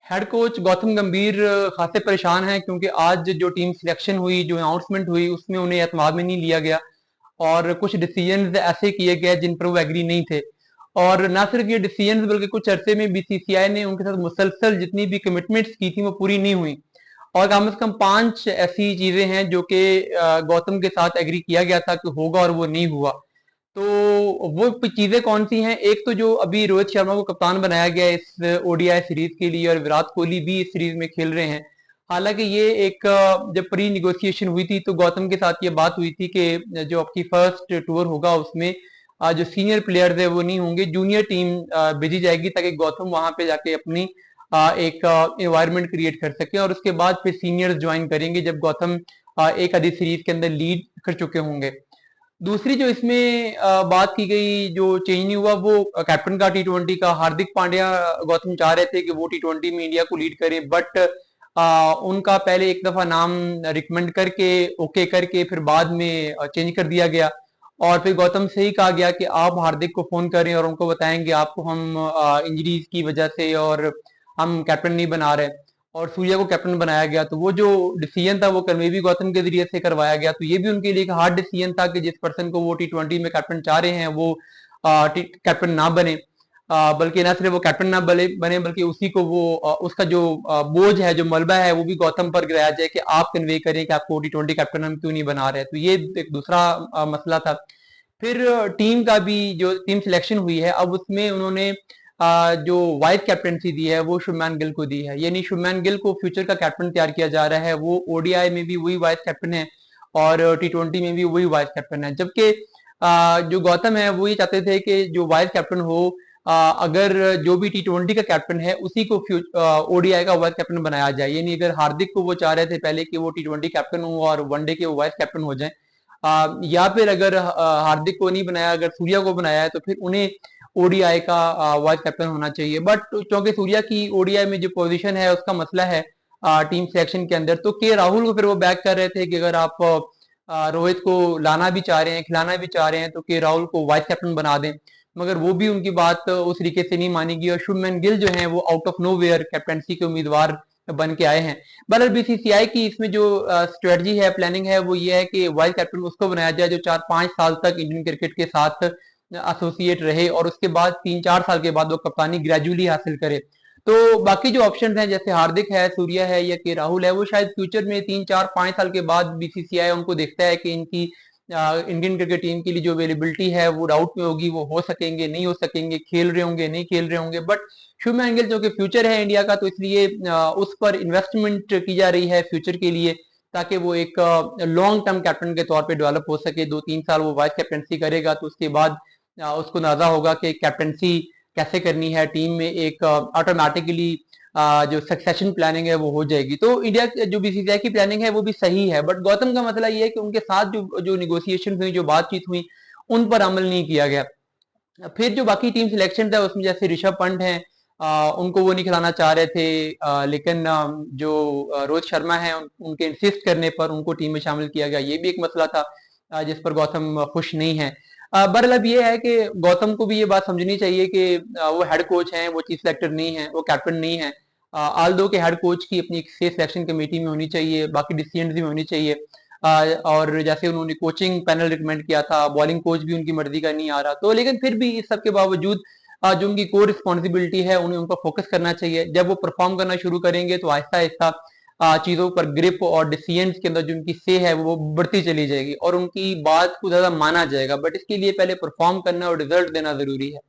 Head coach Gautam गंभीर खासे परेशान हैं क्योंकि आज जो टीम सिलेक्शन हुई, जो अनाउंसमेंट हुई, उसमें उन्हें एतमाद में नहीं लिया गया और कुछ डिसीजंस ऐसे किए गए जिन पर वो एग्री नहीं थे। और ना सिर्फ ये डिसीजंस बल्कि कुछ अरसे में बीसीसीआई ने उनके साथ मुसलसल जितनी भी कमिटमेंट्स की थी वो पूरी नहीं हुई। और कम से कम 5 ऐसी चीजें हैं जो कि गौतम के साथ एग्री किया गया था कि होगा और वो नहीं हुआ। तो वो चीजें कौन सी हैं? एक तो जो अभी रोहित शर्मा को कप्तान बनाया गया है इस ओडीआई सीरीज के लिए, और विराट कोहली भी इस सीरीज में खेल रहे हैं। हालांकि ये एक जब प्री निगोशिएशन हुई थी तो गौतम के साथ ये बात हुई थी कि जो आपकी फर्स्ट टूर होगा उसमें जो सीनियर प्लेयर्स है वो नहीं होंगे, जूनियर टीम भेजी जाएगी ताकि गौतम वहां पे जाके अपनी एक एनवायरनमेंट क्रिएट कर सके और उसके बाद फिर सीनियर्स ज्वाइन करेंगे जब गौतम एक आधी सीरीज के अंदर लीड कर चुके होंगे। दूसरी जो इसमें बात की गई, जो चेंज नहीं हुआ, वो कैप्टन का टी20 का। हार्दिक पांड्या गौतम चाह रहे थे कि वो टी20 में इंडिया को लीड करें, बट उनका पहले एक दफा नाम रिकमेंड करके ओके करके फिर बाद में चेंज कर दिया गया। और फिर गौतम से ही कहा गया कि आप हार्दिक को फोन करें और उनको बताएंगे आपको हम इंजरीज की वजह से और हम कैप्टन नहीं बना रहे। और सूर्या को कैप्टन बनाया गया, तो वो जो डिसीजन था वो कन्वेवी गौतम के जरिए से करवाया गया। तो ये भी उनके लिए एक हार्ड डिसीजन था कि जिस पर्सन को वो टी20 में कैप्टन चाह रहे हैं वो कैप्टन ना बने, बल्कि ना सिर्फ वो कैप्टन ना बने बल्कि उसी को वो उसका जो बोझ है, जो मलबा है, वो भी गौतम पर गिराया जाए कि आप कन्वे करें कि आपको टी20 कैप्टन हम क्यों नहीं बना रहे। तो ये एक दूसरा मसला था। फिर टीम का भी जो टीम सिलेक्शन हुई है, अब उसमें उन्होंने जो वाइस कैप्टनसी दी है वो शुभमैन गिल को दी है। यानी शुभमैन गिल को फ्यूचर का कैप्टन तैयार किया जा रहा है। वो ओडीआई में भी वही वाइस कैप्टन है और टी20 में भी वही वाइस कैप्टन है। जबकि जो गौतम है वो ये चाहते थे कि जो वाइस कैप्टन हो, अगर जो भी टी20 का कैप्टन है उसी को ओडीआई का वाइस कैप्टन बनाया जाए। यानी अगर हार्दिक को वो चाह रहे थे पहले कि वो टी20 कैप्टन हो और वनडे के वो वाइस कैप्टन हो जाए, या फिर अगर हार्दिक को नहीं बनाया, अगर सूर्या को बनाया है तो फिर उन्हें ओडीआई का वाइस कैप्टन होना चाहिए। बट क्योंकि सूर्या की ओडीआई में जो पोजीशन है उसका मसला है टीम सिलेक्शन के अंदर, तो के राहुल को फिर वो बैक कर रहे थे कि अगर आप रोहित को लाना भी चाह रहे हैं, खिलाना भी चाह रहे हैं, तो के राहुल को वाइस कैप्टन बना दें। मगर वो भी उनकी बात उस तरीके से नहीं मानी गई और शुभमन गिल जो है वो आउट ऑफ नोवेयर कैप्टनसी के उम्मीदवार बन के आए हैं। बहरहाल बीसीसीआई की इसमें जो स्ट्रेटजी है, प्लानिंग है, वो ये है कि वाइस कैप्टन उसको बनाया जाए जो 4-5 साल तक इंडियन क्रिकेट के साथ एसोसिएट रहे और उसके बाद 3-4 साल के बाद वो कप्तानी ग्रेजुअली हासिल करे। तो बाकी जो ऑप्शन हैं जैसे हार्दिक है, सूर्या है या के राहुल है, वो शायद फ्यूचर में 3-4-5 साल के बाद बीसीसीआई उनको देखता है कि इनकी इंडियन क्रिकेट टीम के लिए जो अवेलेबिलिटी है वो डाउट में होगी, वो हो सकेंगे नहीं हो सकेंगे, खेल रहे होंगे नहीं खेल रहे होंगे। बट शुभमन गिल जो कि फ्यूचर है इंडिया का, तो इसलिए उस पर इन्वेस्टमेंट की जा रही है फ्यूचर के लिए, ताकि वो एक लॉन्ग टर्म कैप्टन के तौर पे डेवलप हो सके। 2-3 साल वो वाइस कैप्टनसी करेगा तो उसके बाद उसको अंदाजा होगा कि कैप्टनसी कैसे करनी है टीम में। एक ऑटोमेटिकली जो सक्सेशन प्लानिंग है वो हो जाएगी। तो इंडिया जो बीसीसीआई की प्लानिंग है वो भी सही है, बट गौतम का मसला ये है कि उनके साथ जो जो निगोसिएशन हुई, जो बातचीत हुई, उन पर अमल नहीं किया गया। फिर जो बाकी टीम सिलेक्शन था उसमें जैसे ऋषभ पंत हैं, उनको वो नहीं खिलाना चाह रहे थे, लेकिन जो रोहित शर्मा है उनके इंसिस्ट करने पर उनको टीम में शामिल किया गया। ये भी एक मसला था जिस पर गौतम खुश नहीं है। बहरहाल अब ये है कि गौतम को भी ये बात समझनी चाहिए कि वो हेड कोच हैं, वो चीफ सेलेक्टर नहीं है, वो कैप्टन नहीं है। आल्दो के हेड कोच की अपनी एक सिलेक्शन कमेटी में होनी चाहिए, बाकी डिसीजन भी होनी चाहिए। और जैसे उन्होंने कोचिंग पैनल रिकमेंड किया था, बॉलिंग कोच भी उनकी मर्जी का नहीं आ रहा, तो लेकिन फिर भी इस सब के बावजूद जो उनकी कोर रिस्पॉन्सिबिलिटी है उन्हें उन पर फोकस करना चाहिए। जब वो परफॉर्म करना शुरू करेंगे तो आहिस्ता आहिस्ता चीजों पर ग्रिप और डिसीजंस के अंदर जो उनकी से है वो बढ़ती चली जाएगी और उनकी बात को ज्यादा माना जाएगा। बट इसके लिए पहले परफॉर्म करना और रिजल्ट देना जरूरी है।